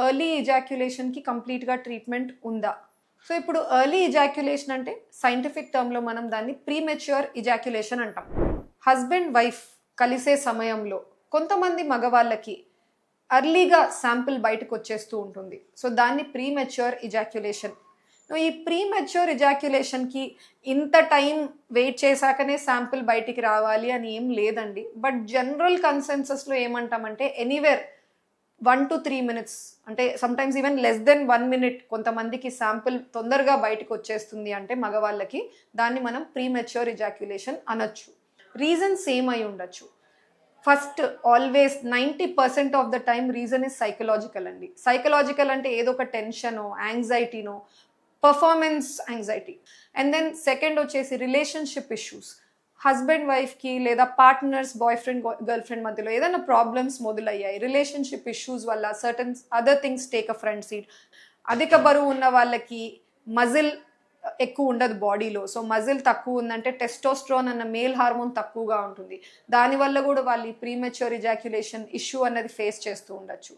Early ఇజాక్యులేషన్కి కంప్లీట్గా treatment ఉందా? So ఇప్పుడు ఎర్లీ ఇజాక్యులేషన్ అంటే సైంటిఫిక్ టర్మ్లో మనం దాన్ని ప్రీమెచ్యూర్ ఇజాక్యులేషన్ అంటాం. హస్బెండ్ వైఫ్ కలిసే సమయంలో కొంతమంది మగవాళ్ళకి అర్లీగా శాంపిల్ బయటకు వచ్చేస్తూ ఉంటుంది. సో దాన్ని ప్రీమెచ్యూర్ ఇజాక్యులేషన్. ఈ ప్రీమెచ్యూర్ ఇజాక్యులేషన్కి ఇంత టైం వెయిట్ చేశాకనే శాంపిల్ బయటికి రావాలి అని ఏం లేదండి. బట్ జనరల్ కన్సెన్సస్లో ఏమంటామంటే ఎనీవేర్ 1 to 3 minutes, అంటే sometimes even less than 1 minute కొంతమందికి శాంపిల్ తొందరగా బయటకు వచ్చేస్తుంది అంటే మగవాళ్ళకి, దాన్ని మనం ప్రీమెచ్యూర్ ఇజాక్యులేషన్ అనొచ్చు. రీజన్ సేమ్ అయి ఉండొచ్చు. First always 90% of the time reason is psychological అండి. సైకలాజికల్ అంటే ఏదో ఒక టెన్షనో, యాంగ్జైటీనో, performance anxiety. And then second వచ్చేసి రిలేషన్షిప్ ఇష్యూస్. హస్బెండ్ వైఫ్కి లేదా partners, boy friend girl friend మధ్యలో ఏదైనా ప్రాబ్లమ్స్ మొదలయ్యాయి, రిలేషన్షిప్ ఇష్యూస్ వల్ల certain other things take a front seat. అధిక బరువు ఉన్న వాళ్ళకి మజిల్ ఎక్కువ ఉండదు బాడీలో. సో మజిల్ తక్కువ ఉందంటే టెస్టోస్ట్రోన్ అన్న మేల్ హార్మోన్ తక్కువగా ఉంటుంది. దానివల్ల కూడా వాళ్ళు ఈ ప్రీమెచ్యూర్ ఇజాక్యులేషన్ ఇష్యూ అన్నది ఫేస్ చేస్తూ ఉండొచ్చు.